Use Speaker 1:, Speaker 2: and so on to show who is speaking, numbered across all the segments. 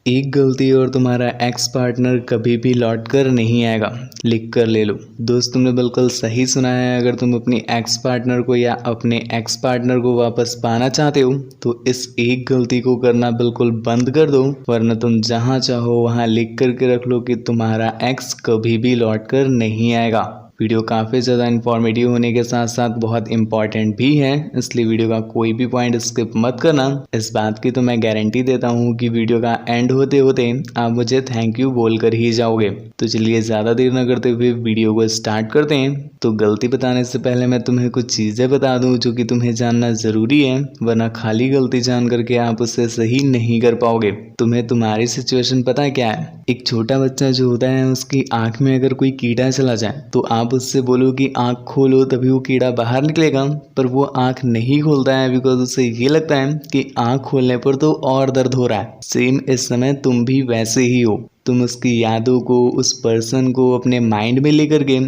Speaker 1: एक गलती और तुम्हारा एक्स पार्टनर कभी भी लौट कर नहीं आएगा। लिख कर ले लो। दोस्त, तुमने बिल्कुल सही सुना है। अगर तुम अपनी एक्स पार्टनर को या अपने एक्स पार्टनर को वापस पाना चाहते हो तो इस एक गलती को करना बिल्कुल बंद कर दो, वरना तुम जहां चाहो वहां लिख करके रख लो कि तुम्हारा एक्स कभी भी लौट कर नहीं आएगा। वीडियो काफ़ी ज़्यादा इन्फॉर्मेटिव होने के साथ साथ बहुत इंपॉर्टेंट भी है, इसलिए वीडियो का कोई भी पॉइंट स्किप मत करना। इस बात की तो मैं गारंटी देता हूँ कि वीडियो का एंड होते होते आप मुझे थैंक यू बोल कर ही जाओगे। तो चलिए ज़्यादा देर न करते हुए वीडियो को स्टार्ट करते हैं। तो गलती बताने से पहले मैं तुम्हें कुछ चीज़ें बता दूँ जो कि तुम्हें जानना ज़रूरी है, वरना खाली गलती जान करके आप उसे सही नहीं कर पाओगे। तुम्हें तुम्हारी सिचुएशन पता है क्या है? एक छोटा बच्चा जो होता है उसकी आंख में अगर कोई कीड़ा चला जाए तो आप उससे बोलो कि आंख खोलो, तभी वो कीड़ा बाहर निकलेगा, पर वो आंख नहीं खोलता है बिकॉज उसे ये लगता है कि आंख खोलने पर तो और दर्द हो रहा है। सेम इस समय तुम भी वैसे ही हो। तुम उसकी यादों को, उस पर्सन को अपने माइंड में लेकर के,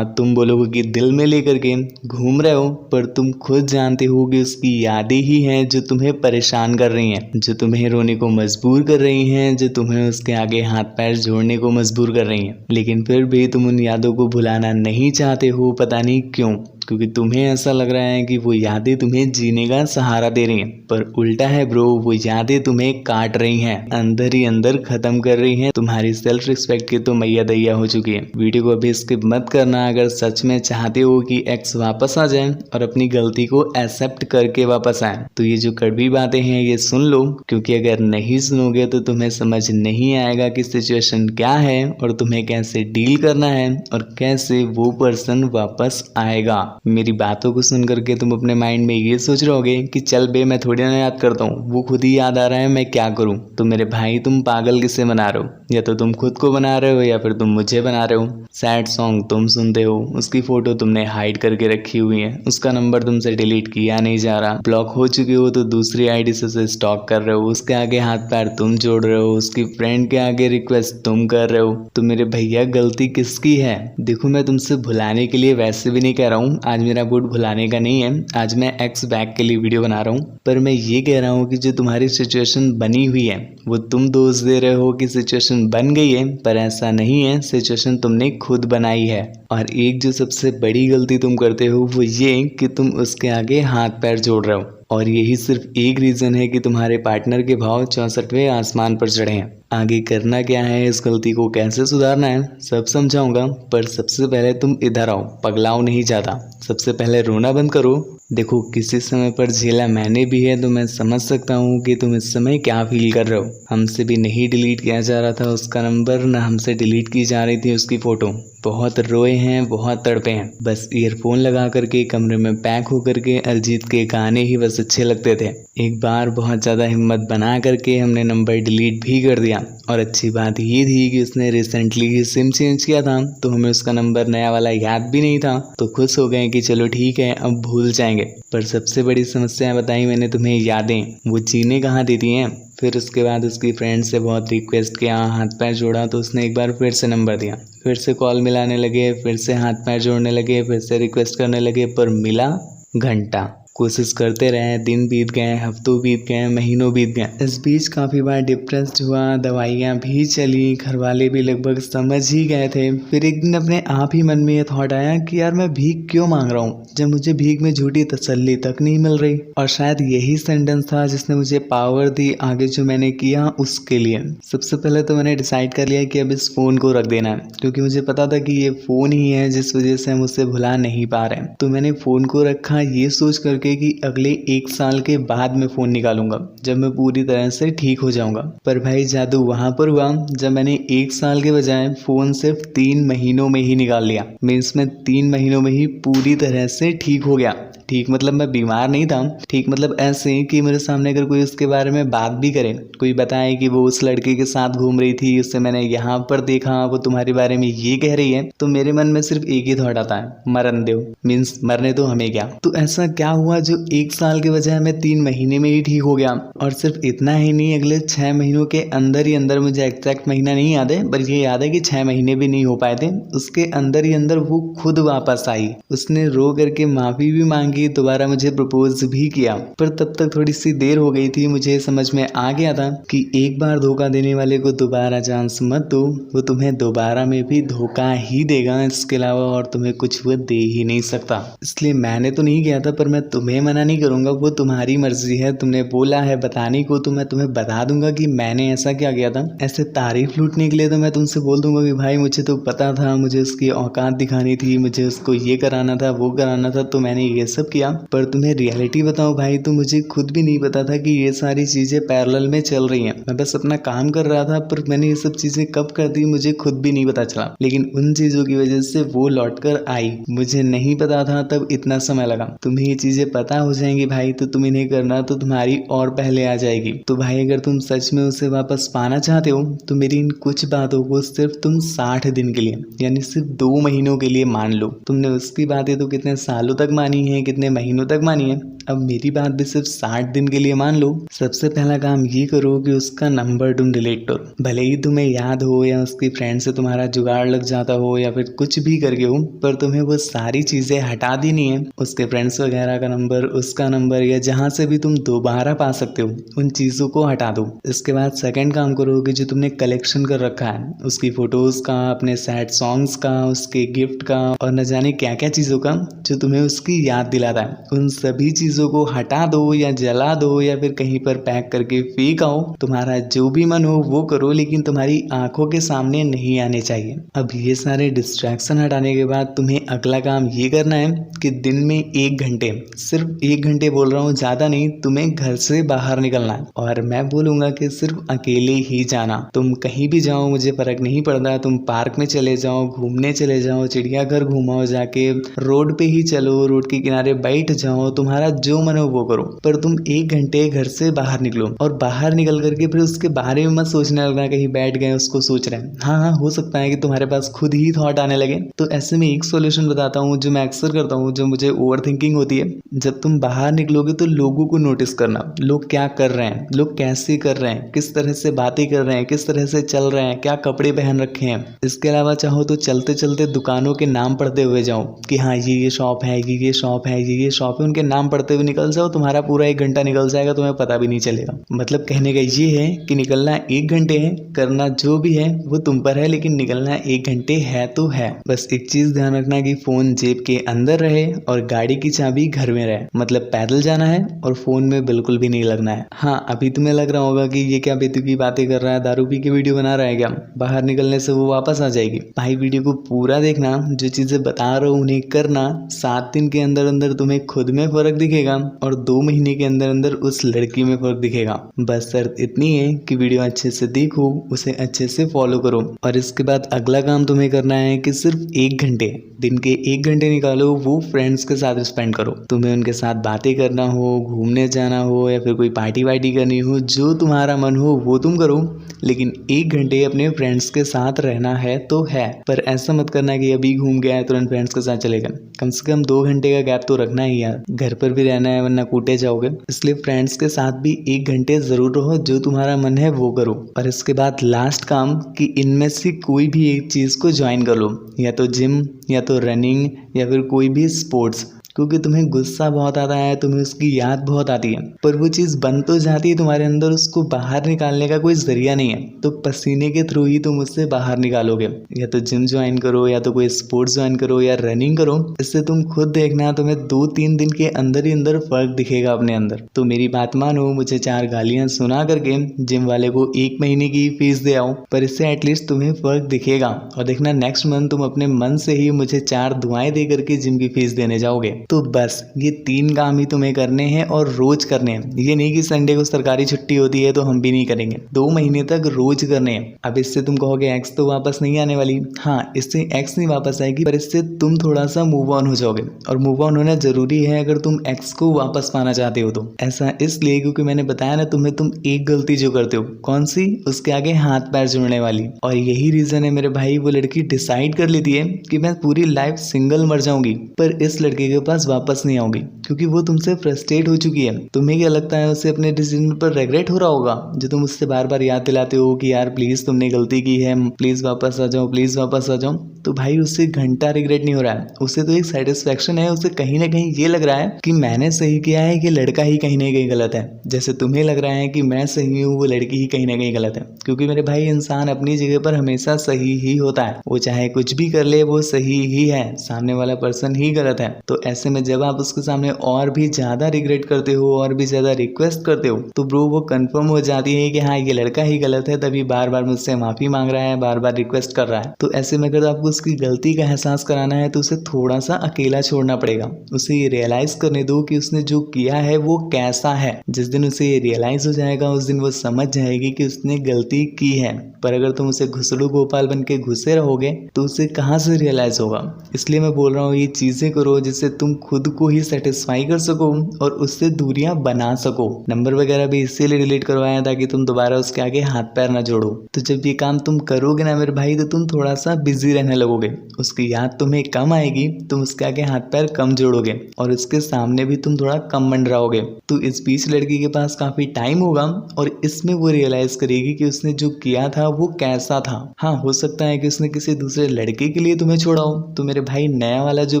Speaker 1: तुम बोलोगे कि दिल में लेकर के घूम रहे हो, पर तुम खुद जानते हो कि उसकी यादें ही हैं जो तुम्हें परेशान कर रही हैं, जो तुम्हें रोने को मजबूर कर रही हैं, जो तुम्हें उसके आगे हाथ पैर जोड़ने को मजबूर कर रही हैं। लेकिन फिर भी तुम उन यादों को भुलाना नहीं चाहते हो, पता नहीं क्यों। क्योंकि तुम्हें ऐसा लग रहा है कि वो यादें तुम्हें जीने का सहारा दे रही हैं, पर उल्टा है ब्रो, वो यादें तुम्हें काट रही हैं, अंदर ही अंदर खत्म कर रही हैं। तुम्हारी सेल्फ रिस्पेक्ट की तो मैया दैया हो चुकी है। वीडियो को अभी स्किप मत करना अगर सच में चाहते हो कि एक्स वापस आ जाए और अपनी गलती को एक्सेप्ट करके वापस आए। तो ये जो कड़वी बातें हैं ये सुन लो, क्योंकि अगर नहीं सुनोगे तो तुम्हें समझ नहीं आएगा कि सिचुएशन क्या है और तुम्हें कैसे डील करना है और कैसे वो पर्सन वापस आएगा। मेरी बातों को सुन करके तुम अपने माइंड में ये सोच रहोगे कि चल बे, मैं थोड़ी ना याद करता हूँ, वो खुद ही याद आ रहा है, मैं क्या करूँ। तो मेरे भाई, तुम पागल किसे बना रहे हो? या तो तुम खुद को बना रहे हो या फिर तुम मुझे बना रहे हो। सैड सॉन्ग तुम सुनते हो, उसकी फोटो तुमने हाइड करके रखी हुई है, उसका नंबर तुमसे डिलीट किया नहीं जा रहा, ब्लॉक हो चुके हो तो दूसरी आईडी से उसे स्टॉक कर रहे हो, उसके आगे हाथ पैर तुम जोड़ रहे हो, उसकी फ्रेंड के आगे रिक्वेस्ट तुम कर रहे हो। तो मेरे भैया, गलती किसकी है? देखो, मैं तुमसे भुलाने के लिए वैसे भी नहीं कह रहा हूँ, आज मेरा मूड भुलाने का नहीं है, आज मैं एक्स बैक के लिए वीडियो बना रहा हूँ। पर मैं ये कह रहा हूँ कि जो तुम्हारी सिचुएशन बनी हुई है वो तुम दोष दे रहे हो कि सिचुएशन बन गई है, पर ऐसा नहीं है, सिचुएशन तुमने खुद बनाई है। और एक जो सबसे बड़ी गलती तुम करते हो वो ये कि तुम उसके आगे हाथ पैर जोड़ रहे हो, और यही सिर्फ एक रीज़न है कि तुम्हारे पार्टनर के भाव 64वें आसमान पर चढ़े हैं। आगे करना क्या है, इस गलती को कैसे सुधारना है, सब समझाऊंगा, पर सबसे पहले तुम इधर आओ। पगलाओ नहीं जाता, सबसे पहले रोना बंद करो। देखो, किसी समय पर झेला मैंने भी है, तो मैं समझ सकता हूँ कि तुम इस समय क्या फील कर रहे हो। हमसे भी नहीं डिलीट किया जा रहा था उसका नंबर, ना हमसे डिलीट की जा रही थी उसकी फ़ोटो। बहुत रोए हैं, बहुत तड़पे हैं, बस ईयरफोन लगा करके कमरे में पैक होकर के अरिजीत के गाने ही बस अच्छे लगते थे। एक बार बहुत ज़्यादा हिम्मत बना करके हमने नंबर डिलीट भी कर दिया, और अच्छी बात ये थी कि उसने रिसेंटली ही सिम चेंज किया था, तो हमें उसका नंबर नया वाला याद भी नहीं था, तो खुश हो गए कि चलो ठीक है, अब भूल जाएंगे। पर सबसे बड़ी समस्या बताई मैंने तुम्हें, यादें वो जीने कहाँ देती हैं। फिर उसके बाद उसकी फ्रेंड से बहुत रिक्वेस्ट किया, हाथ पैर जोड़ा, तो उसने एक बार फिर से नंबर दिया, फिर से कॉल मिलाने लगे, फिर से हाथ पैर जोड़ने लगे, फिर से रिक्वेस्ट करने लगे, पर मिला घंटा। कोशिश करते रहे, दिन बीत गए, हफ्तों बीत गए, महीनों बीत गए। इस बीच काफ़ी बार डिप्रेस्ड हुआ, दवाइयाँ भी चली, घर वाले भी लगभग समझ ही गए थे। फिर एक दिन अपने आप ही मन में ये थॉट आया कि यार, मैं भीख क्यों मांग रहा हूँ जब मुझे भीख में झूठी तसल्ली तक नहीं मिल रही। और शायद यही सेंटेंस था जिसने मुझे पावर दी आगे जो मैंने किया उसके लिए। सबसे पहले तो मैंने डिसाइड कर लिया कि अब इस फ़ोन को रख देना है, क्योंकि मुझे पता था कि ये फ़ोन ही है जिस वजह से हम उसे भुला नहीं पा रहे हैं। तो मैंने फ़ोन को रखा ये सोच करके कि अगले 1 साल के बाद मैं फ़ोन निकालूंगा, जब मैं पूरी तरह से ठीक हो जाऊंगा। पर भाई, जादू वहां पर हुआ जब मैंने 1 साल के बजाय फ़ोन सिर्फ 3 महीनों में ही निकाल लिया। मीन्स मैं 3 महीनों में ही पूरी तरह से ठीक हो गया। ठीक मतलब मैं बीमार नहीं था, ठीक मतलब ऐसे कि मेरे सामने अगर कोई उसके बारे में बात भी करे, कोई बताए कि वो उस लड़के के साथ घूम रही थी, उससे मैंने यहाँ पर देखा, वो तुम्हारे बारे में ये कह रही है, तो मेरे मन में सिर्फ एक ही थॉट आता है, मरन दो। मीन्स मरने दो, हमें क्या। तो ऐसा क्या हुआ था जो 1 साल के बजाय मैं 3 महीने में ही ठीक हो गया। और सिर्फ इतना ही नहीं, अगले 6 महीनों के अंदर ही अंदर, मुझे एग्जैक्ट महीना नहीं याद है पर ये याद है कि 6 महीने भी नहीं हो पाए थे, उसके अंदर ही अंदर वो खुद वापस आई। उसने रो करके माफी भी मांगी, दोबारा मुझे प्रपोज भी किया। पर तब तक थोड़ी सी देर हो गई थी, मुझे समझ में आ गया था कि एक बार धोखा देने वाले को दोबारा चांस मत दो, वो तुम्हें दोबारा में भी धोखा ही देगा, इसके अलावा और तुम्हें कुछ वो दे ही नहीं सकता। इसलिए मैंने तो नहीं किया था, पर मैं तुम्हें मना नहीं करूंगा, वो तुम्हारी मर्जी है। तुमने बोला है बताने को तो मैं तुम्हें बता दूंगा कि मैंने ऐसा क्या किया था। ऐसे तारीफ लूटने के लिए तो मैं तुमसे बोल दूंगा कि भाई मुझे तो पता था, मुझे उसकी औकात दिखानी थी, मुझे उसको ये कराना था, वो कराना था, तो मैंने ये सब किया। पर तुम्हें रियलिटी बताओ भाई, तो मुझे खुद भी नहीं पता था कि ये सारी चीजें पैरेलल में चल रही हैं। मैं बस अपना काम कर रहा था, पर मैंने ये सब चीजें कब कर दी मुझे खुद भी नहीं पता चला। लेकिन उन चीजों की वजह से वो लौट कर आई, मुझे नहीं पता था तब इतना समय लगा। तुम्हें ये चीजें पता हो जाएंगी भाई, तो तुम इन्हें करना तो तुम्हारी और पहले आ जाएगी। तो भाई अगर तुम सच में उसे वापस पाना चाहते हो तो मेरी इन कुछ बातों को सिर्फ तुम 60 दिन के लिए, यानी सिर्फ 2 महीनों के लिए मान लो। तुमने उसकी बातें तो कितने सालों तक मानी है, कितने महीनों तक मानी है, अब मेरी बात भी सिर्फ 60 दिन के लिए मान लो। सबसे पहला काम ये करो कि उसका नंबर तुम डिलीट करो। भले ही तुम्हें याद हो या उसकी फ्रेंड से तुम्हारा जुगाड़ लग जाता हो या फिर कुछ भी करके हो, पर तुम्हें वो सारी चीजें हटा देनी है। उसके फ्रेंड्स वगैरह का नंबर, उसका नंबर, या जहां से भी तुम दोबारा पा सकते हो उन चीजों को हटा दो। इसके बाद सेकंड काम करो कि जो तुमने कलेक्शन कर रखा है उसकी फोटोज का, अपने सैड सॉन्ग्स का, उसके गिफ्ट का और न जाने क्या क्या चीजों का जो तुम्हें उसकी याद दिलाता है, उन सभी चीजों को हटा दो या जला दो या फिर कहीं पर पैक करके फेंक आओ। तुम्हारा जो भी मन हो वो करो, लेकिन तुम्हारी आंखों के सामने नहीं आने चाहिए। अब ये सारे डिस्ट्रैक्शन हटाने के बाद तुम्हें अगला काम ये करना है कि दिन में 1 घंटे, सिर्फ 1 घंटे बोल रहा हूँ, ज्यादा नहीं, तुम्हें घर से बाहर निकलना है। और मैं बोलूंगा कि सिर्फ अकेले ही जाना। तुम कहीं भी जाओ मुझे फर्क नहीं पड़ता, तुम पार्क में चले जाओ, घूमने चले जाओ, चिड़ियाघर घुमाओ, जाके रोड पे ही चलो, रोड के किनारे बैठ जाओ, तुम्हारा जो मन हो वो करो, पर तुम 1 घंटे घर से बाहर निकलो। और बाहर निकल करके फिर उसके बारे में मत सोचने लगना कहीं बैठ गए उसको सोच रहे हैं। हाँ, हो सकता है कि तुम्हारे पास खुद ही थॉट आने लगे। तो ऐसे में एक सॉल्यूशन बताता हूँ जो मैं अक्सर करता हूँ, जो मुझे ओवर थिंकिंग होती है। जब तुम बाहर निकलोगे तो लोगों को नोटिस करना, लोग क्या कर रहे हैं, लोग कैसे कर रहे हैं, किस तरह से बातें कर रहे हैं, किस तरह से चल रहे हैं, क्या कपड़े पहन रखे हैं। इसके अलावा चाहो तो चलते चलते दुकानों के नाम पढ़ते हुए जाओ कि हाँ ये शॉप है, ये शॉप है, ये शॉप है, उनके नाम पढ़ते हुए निकल जाओ। तुम्हारा पूरा 1 घंटा निकल जाएगा, तुम्हें पता भी नहीं चलेगा। मतलब कहने का ये है कि निकलना 1 घंटे है, करना जो भी है वो तुम पर है, लेकिन निकलना 1 घंटे है तो है। बस एक चीज ध्यान रखना कि फोन जेब के अंदर रहे और गाड़ी की चाबी घर में रहे। मतलब पैदल जाना है और फोन में बिल्कुल भी नहीं लगना है। हाँ, अभी तुम्हें लग रहा होगा कि ये क्या बेतुकी बातें कर रहा है, दारू पी के वीडियो बना रहा है क्या, बाहर निकलने से वो वापस आ जाएगी। भाई वीडियो को पूरा देखना, जो चीजें बता रहा हूँ उन्हें करना। 7 दिन के अंदर अंदर तुम्हें खुद में फर्क दिखेगा और 2 महीने के अंदर अंदर उस लड़की में फर्क दिखेगा। बस शर्त इतनी है कि वीडियो अच्छे से देखो, उसे अच्छे से फॉलो करो। और इसके बाद अगला काम तुम्हें करना है कि सिर्फ 1 घंटे, दिन के 1 घंटे निकालो, वो फ्रेंड्स के साथ स्पेंड करो। तुम्हें उनके साथ बातें करना हो, घूमने जाना हो या फिर कोई पार्टी वार्टी करनी हो, जो तुम्हारा मन हो वो तुम करो, लेकिन 1 घंटे अपने फ्रेंड्स के साथ रहना है तो है। पर ऐसा मत करना कि अभी घूम गया है तुरंत फ्रेंड्स के साथ चले गए। कम से कम 2 घंटे का गैप तो रखना ही यार, घर पर भी रहना है वरना कूटे जाओगे। इसलिए फ्रेंड्स के साथ भी 1 घंटे जरूर रहो, जो तुम्हारा मन है वो करो। और इसके बाद लास्ट काम कि इनमें से कोई भी एक चीज को ज्वाइन कर लो, या तो जिम, या तो रनिंग, या फिर कोई भी स्पोर्ट्स। क्योंकि तुम्हें गुस्सा बहुत आता है, तुम्हें उसकी याद बहुत आती है, पर वो चीज़ बन तो जाती है तुम्हारे अंदर, उसको बाहर निकालने का कोई जरिया नहीं है। तो पसीने के थ्रू ही तुम उससे बाहर निकालोगे। या तो जिम ज्वाइन करो, या तो कोई स्पोर्ट्स ज्वाइन करो, या रनिंग करो। इससे तुम खुद देखना, तुम्हें 2-3 दिन के अंदर ही अंदर फर्क दिखेगा अपने अंदर। तो मेरी बात मानो, मुझे 4 गालियां सुना करके जिम वाले को 1 महीने की फीस दे आओ, पर इससे एटलीस्ट तुम्हें फर्क दिखेगा। और देखना नेक्स्ट मंथ तुम अपने मन से ही मुझे 4 दुआएं दे करके जिम की फीस देने जाओगे। तो बस ये 3 काम ही तुम्हें करने हैं और रोज करने हैं। ये नहीं कि संडे को सरकारी छुट्टी होती है तो हम भी नहीं करेंगे। 2 महीने तक रोज करने हैं। अब इससे तुम कहोगे एक्स तो वापस नहीं आने वाली। हाँ, इससे एक्स नहीं वापस आएगी, पर इससे तुम थोड़ा सा मूव ऑन हो जाओगे। और मूव ऑन होना जरूरी है अगर तुम एक्स को वापस पाना चाहते हो तो। ऐसा इसलिए क्योंकि मैंने बताया ना तुम्हें, तुम एक गलती जो करते हो, कौन सी, उसके आगे हाथ पैर जोड़ने वाली। और यही रीजन है मेरे भाई, वो लड़की डिसाइड कर लेती है कि मैं पूरी लाइफ सिंगल मर जाऊंगी, पर इस लड़के के पास पास वापस नहीं आओगी, क्योंकि वो तुमसे फ्रस्ट्रेट हो चुकी है। तुम्हें क्या लगता है उसे अपने डिसीजन पर रिग्रेट हो रहा होगा, जो तुम उससे बार बार याद दिलाते हो कि यार प्लीज तुमने गलती की है, प्लीज वापस आ जाओ, प्लीज वापस आ जाओ। तो भाई उससे घंटा रिग्रेट नहीं हो रहा है, उसे तो एक सेटिस्फेक्शन है। उसे कहीं ना कहीं ये लग रहा है कि मैंने सही किया है, कि लड़का ही कहीं ना कहीं गलत है। जैसे तुम्हें लग रहा है कि मैं सही हूँ, वो लड़की ही कहीं ना कहीं गलत है। क्योंकि मेरे भाई इंसान अपनी जगह पर हमेशा सही ही होता है, वो चाहे कुछ भी कर ले वो सही ही है, सामने वाला पर्सन ही गलत है। तो ऐसे में जब आप उसके सामने और भी ज्यादा रिग्रेट करते हो और भी ज्यादा रिक्वेस्ट करते हो, तो ब्रो वो कंफर्म हो जाती है कि हाँ ये लड़का ही गलत है, तभी बार बार मुझसे माफी मांग रहा है, बार बार रिक्वेस्ट कर रहा है। तो ऐसे में अगर आपको उसकी गलती का एहसास कराना है तो उसे थोड़ा सा अकेला छोड़ना पड़ेगा। उसे ये रियलाइज करने दो कि उसने जो किया है वो कैसा है। जिस दिन उसे ये रियलाइज हो जाएगा उस दिन वो समझ जाएगी कि उसने गलती की है। पर अगर तुम उसे घुसड़ू गोपाल बन के घुसे रहोगे तो उसे कहाँ से रियलाइज होगा। इसलिए मैं बोल रहा हूँ ये चीजें करो जिससे तुम खुद को ही सेटिस्फाई कर सको और उससे दूरियां बना सको। नंबर वगैरह भी इसीलिए डिलीट करवाया ताकि तुम दोबारा उसके आगे हाथ पैर ना जोड़ो। तो जब ये काम तुम करोगे ना मेरे भाई, तो तुम थोड़ा सा बिजी रहने लगोगे, उसकी याद तुम्हें कम आएगी, तुम उसके आगे हाथ पैर कम जोड़ोगे और उसके सामने भी तुम थोड़ा कम मंडराओगे। तो इस बीच लड़की के पास काफी टाइम होगा और इसमें वो रियलाइज करेगी कि उसने जो किया था वो कैसा था। हाँ हो सकता है कि उसने किसी दूसरे लड़के के लिए तुम्हें छोड़ा हो। तो मेरे भाई नया वाला जो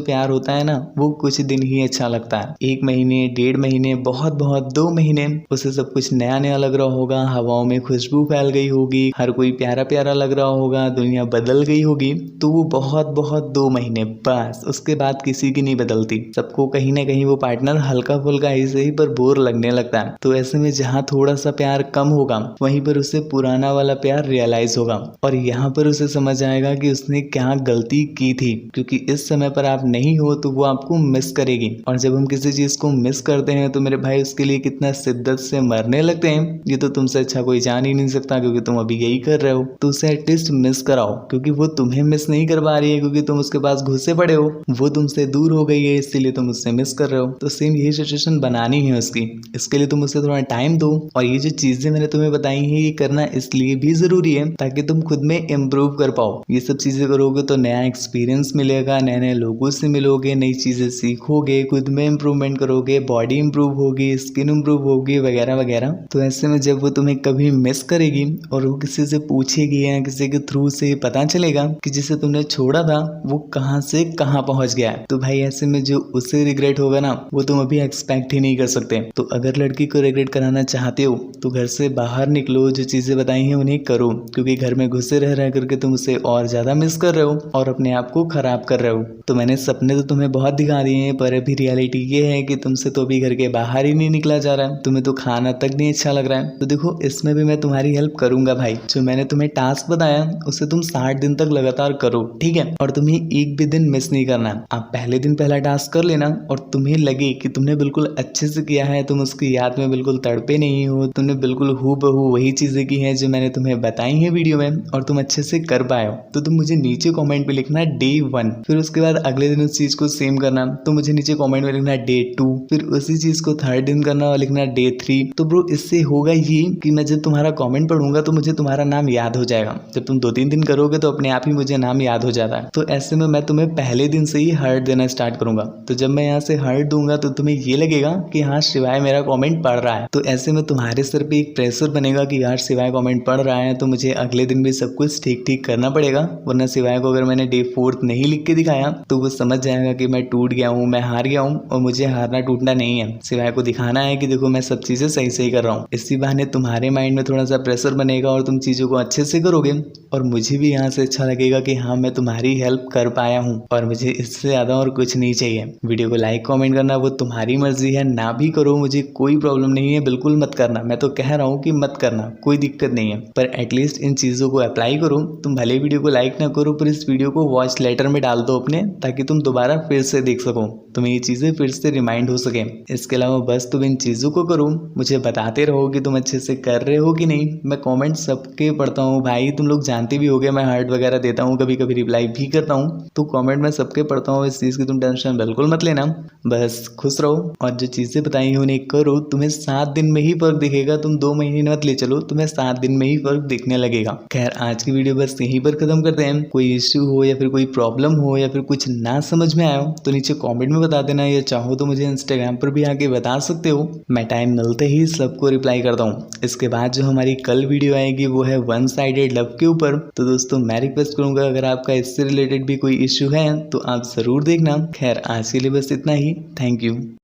Speaker 1: प्यार होता है ना, वो कुछ दिन ही अच्छा लगता है। 1 महीने 1.5 महीने बहुत बहुत 2 महीने उसे सब कुछ नया नया लग रहा होगा, हवाओं में खुशबू फैल गई होगी, हर कोई प्यारा प्यारा लग रहा होगा, दुनिया बदल गई होगी। तो वो बहुत बहुत 2 महीने बस, उसके बाद किसी की नहीं बदलती। सबको कहीं ना कहीं वो पार्टनर हल्का फुल्का ऐसे ही पर बोर लगने लगता है। तो ऐसे में जहाँ थोड़ा सा प्यार कम होगा वहीं पर उसे पुराना वाला प्यार रियलाइज होगा और यहाँ पर उसे समझ आएगा कि उसने क्या गलती की थी। क्योंकि इस समय पर आप नहीं हो तो वो आपको मिस करेगी, और जब हम किसी चीज को मिस करते हैं तो मेरे भाई उसके लिए कितना शिद्दत से मरने लगते हैं, ये तो तुमसे अच्छा कोई जान ही नहीं सकता, क्योंकि तुम अभी यही कर रहे हो। तो उसे एटलीस्ट मिस कराओ, क्योंकि वो तुम्हें मिस नहीं कर पा रही है, क्योंकि तुम उसके पास घुसे पड़े हो, वो तुमसे दूर हो गई है, इसीलिए तुम उससे मिस कर रहे हो। तो सेम यही सिचुएशन बनानी है उसकी, इसके लिए तुम उसे थोड़ा टाइम दो। और ये जो चीजें मैंने तुम्हें बताई हैं ये करना इसलिए भी जरूरी है ताकि तुम खुद में इम्प्रूव कर पाओ। ये सब चीजें करोगे तो नया एक्सपीरियंस मिलेगा, नए नए लोगों से मिलोगे, नई चीजें सीखोगे, खुद में इम्प्रूवमेंट करोगे, बॉडी इम्प्रूव होगी, स्किन इम्प्रूव होगी वगैरह वगैरह। तो ऐसे में जब वो तुम्हें कभी मिस करेगी और वो किसी से पूछेगी या किसी के थ्रू से पता चलेगा कि जिसे तुमने छोड़ा था वो कहाँ से कहाँ पहुंच गया है, तो भाई ऐसे में जो उसे रिग्रेट होगा ना वो तुम अभी एक्सपेक्ट ही नहीं कर सकते। तो अगर लड़की को रिग्रेट कराना चाहते हो तो घर से बाहर निकलो, जो चीजें बताई हैं उन्हें करो, क्योंकि घर में घुसे रह करके तुम उसे और ज्यादा मिस कर रहे हो और अपने आप को खराब कर रहे हो। तो मैंने सपने तो तुम्हें बहुत दिखा दिए हैं, पर अभी रियलिटी ये है कि तुमसे तो अभी घर के बाहर ही नहीं निकला जा रहा है, तुम्हें तो खाना तक नहीं अच्छा लग रहा है। तो देखो इसमें भी मैं तुम्हारी हेल्प करूंगा भाई। जो मैंने तुम्हें टास्क बताया उसे तुम 60 दिन तक लगातार करो, ठीक है। और तुम्हें एक भी दिन मिस नहीं करना। आप पहले दिन पहला टास्क कर लेना और तुम्हें लगे कि तुमने बिल्कुल अच्छे से किया है, तुम उसकी याद में बिल्कुल तड़पे नहीं हो, तुमने बिल्कुल हूबहू वही चीजें की हैं जो मैंने तुम्हें बताई हैं वीडियो में और तुम अच्छे से कर पाए हो, तो तुम मुझे नीचे कमेंट पे लिखना डे 1। फिर उसके बाद अगले दिन उस चीज को सेम करना, तो मुझे नीचे कमेंट में लिखना डे 2। फिर उसी चीज को 3rd दिन करना और लिखना डे 3। तो ब्रो इससे होगा ये कि मैं जब तुम्हारा कमेंट पढ़ूंगा तो मुझे तुम्हारा नाम याद हो जाएगा। जब तुम 2-3 दिन करोगे तो अपने आप ही मुझे नाम याद हो जाता है। तो ऐसे में मैं तुम्हें पहले दिन से ही हार्ट देना स्टार्ट करूंगा। तो जब मैं यहाँ से हार्ट दूंगा तो तुम्हें ये लगेगा कि हाँ शिवाय मेरा कमेंट पढ़ रहा है। तो ऐसे में तुम्हारे सर पे एक प्रेशर बनेगा कि यार शिवाय कमेंट पढ़ रहा है तो मुझे अगले दिन भी सब कुछ ठीक ठीक करना पड़ेगा, वरना शिवाय को अगर मैंने डे 4 नहीं लिख के दिखाया तो वो समझ जाएगा कि मैं टूट गया हूँ, मैं हार गया हूँ। और मुझे हारना टूटना नहीं है, शिवाय को दिखाना है कि देखो मैं सब चीजें सही सही कर रहा हूँ। इसी बहाने तुम्हारे माइंड में थोड़ा सा प्रेशर बनेगा और तुम चीजों को अच्छे से करोगे और मुझे भी यहाँ से अच्छा लगेगा कि हाँ मैं तुम्हारी हेल्प कर पाया हूँ और मुझे इससे ज्यादा और कुछ नहीं चाहिए। वीडियो को लाइक कमेंट करना वो तुम्हारी मर्जी है, ना भी करो मुझे कोई प्रॉब्लम नहीं है, बिल्कुल मत करना। मैं तो कह रहा हूँ कि मत करना, कोई दिक्कत नहीं है, पर एटलीस्ट इन चीजों को अप्लाई करो। तुम भले वीडियो को लाइक ना करो पर इस वीडियो को वॉच लेटर में डाल दो अपने, ताकि तुम दोबारा फिर से देख सको, तुम्हें ये चीजें फिर से रिमाइंड हो सके। इसके अलावा बस तुम इन चीजों को करो, मुझे बताते रहो कि तुम अच्छे से कर रहे हो कि नहीं। मैं कमेंट सबके पढ़ता हूँ भाई, तुम लोग जानते भी हो गए मैं हार्ट वगैरह देता हूँ, कभी कभी रिप्लाई भी करता हूँ, तो कमेंट में सबके पढ़ता हूँ, इस चीज़ की तुम टेंशन बिल्कुल मत लेना। बस खुश रहो और जो चीज़ें बताई हैं उन्हें करो, तुम्हें 7 दिन में ही फर्क दिखेगा, तुम 2 महीने मत ले चलो, तुम्हें 7 दिन में ही फर्क दिखने लगेगा। खैर आज की वीडियो बस यहीं पर खत्म करते हैं। कोई इश्यू हो या फिर कोई प्रॉब्लम हो या फिर कुछ ना समझ में आया हो तो नीचे कमेंट में बता देना, या चाहो तो मुझे इंस्टाग्राम पर भी आके बता सकते हो, मैं टाइम मिलते ही सबको रिप्लाई करता हूँ। इसके बाद जो हमारी कल वीडियो आएगी वो है वन साइडेड लव के ऊपर। तो दोस्तों मैं रिक्वेस्ट करूंगा अगर आपका इससे रिलेटेड भी कोई इश्यू है तो आप जरूर देखना। खैर आज के लिए बस इतना ही, थैंक यू।